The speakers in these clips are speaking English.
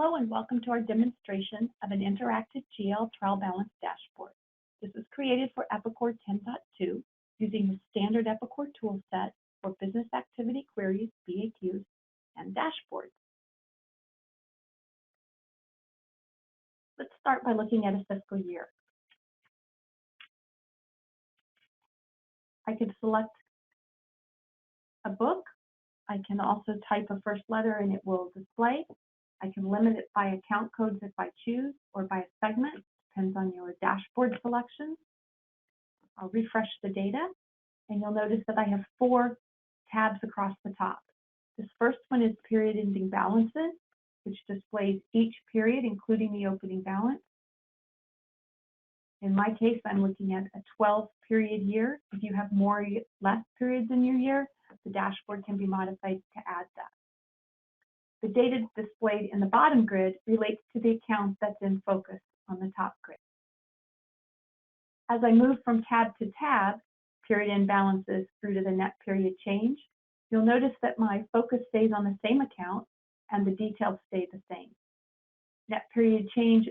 Hello and welcome to our demonstration of an interactive GL trial balance dashboard. This was created for Epicor 10.2 using the standard Epicor toolset for business activity queries, BAQs, and dashboards. Let's start by looking at a fiscal year. I can select a book. I can also type a first letter and it will display. I can limit it by account codes if I choose, or by a segment, depends on your dashboard selections. I'll refresh the data, and you'll notice that I have 4 tabs across the top. This first one is period ending balances, which displays each period, including the opening balance. In my case, I'm looking at a 12-period year. If you have more or less periods in your year, the dashboard can be modified to add that. The data displayed in the bottom grid relates to the account that's in focus on the top grid. As I move from tab to tab, period end balances through to the net period change, you'll notice that my focus stays on the same account and the details stay the same. Net period change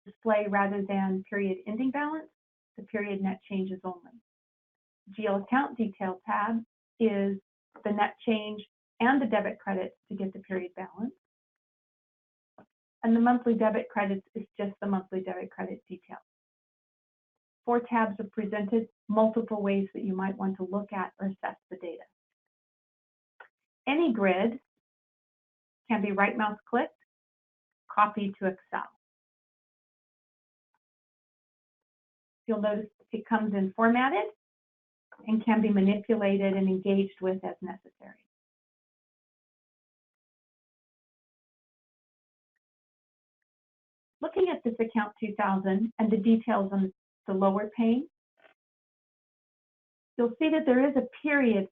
display rather than period ending balance, the period net changes only. GL account detail tab is the net change and the debit credits to get the period balance. And the monthly debit credits is just the monthly debit credit detail. 4 tabs are presented, multiple ways that you might want to look at or assess the data. Any grid can be right mouse clicked, copied to Excel. You'll notice it comes in formatted and can be manipulated and engaged with as necessary. Looking at this account 2000 and the details on the lower pane, you'll see that there is a period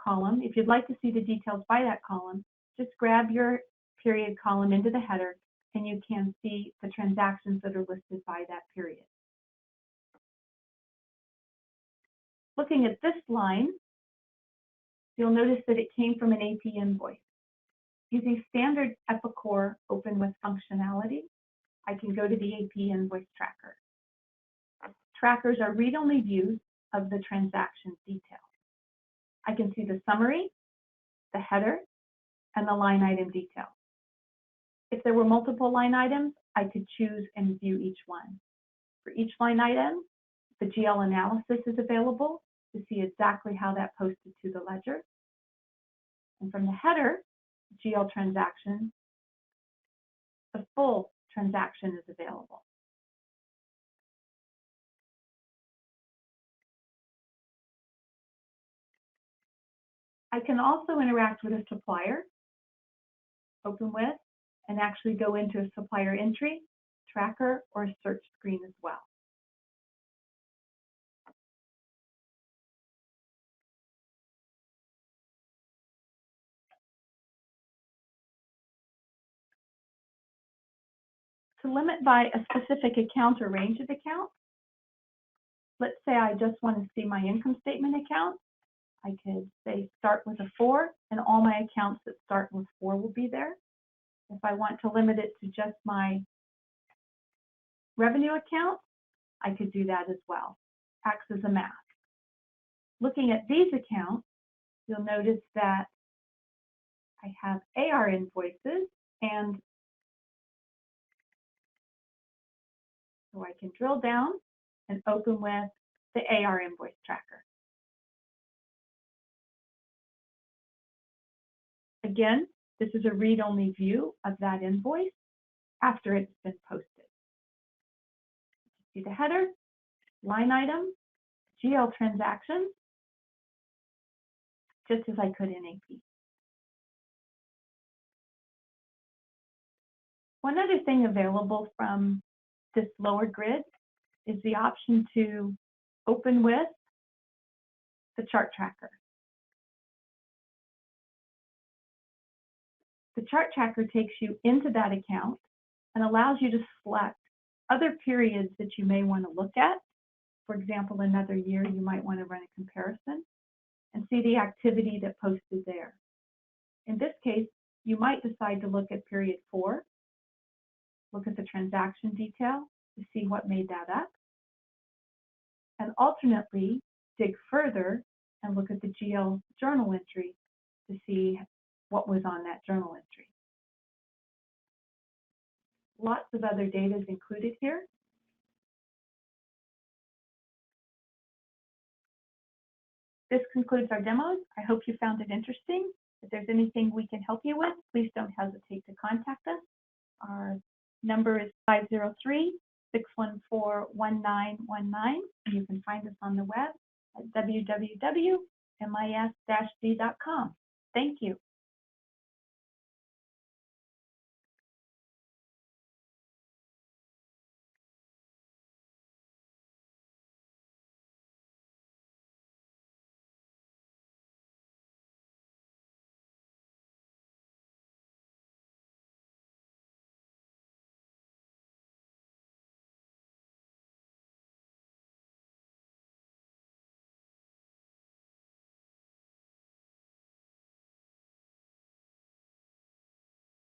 column. If you'd like to see the details by that column, just grab your period column into the header and you can see the transactions that are listed by that period. Looking at this line, you'll notice that it came from an AP invoice. Using standard Epicor open with functionality, I can go to the AP Invoice Tracker. Trackers are read-only views of the transaction details. I can see the summary, the header, and the line item detail. If there were multiple line items, I could choose and view each one. For each line item, the GL analysis is available to see exactly how that posted to the ledger. And from the header, GL transaction, the full transaction is available. I can also interact with a supplier, open with, and actually go into a supplier entry, tracker, or a search screen as well. To limit by a specific account or range of accounts, let's say I just want to see my income statement account. I could say start with a 4, and all my accounts that start with 4 will be there. If I want to limit it to just my revenue account, I could do that as well. Acts as a mask. Looking at these accounts, you'll notice that I have AR invoices, and so I can drill down and open with the AR Invoice Tracker. Again, this is a read-only view of that invoice after it's been posted. See the header, line item, GL transactions, just as I could in AP. One other thing available from this lower grid is the option to open with the chart tracker. The chart tracker takes you into that account and allows you to select other periods that you may want to look at. For example, another year, you might want to run a comparison and see the activity that posted there. In this case, you might decide to look at period 4 look at the transaction detail to see what made that up, and alternately dig further and look at the GL journal entry to see what was on that journal entry. Lots of other data is included here. This concludes our demos. I hope you found it interesting. If there's anything we can help you with, please don't hesitate to contact us. Our number is 503-614-1919, and you can find us on the web at www.mis-d.com. Thank you.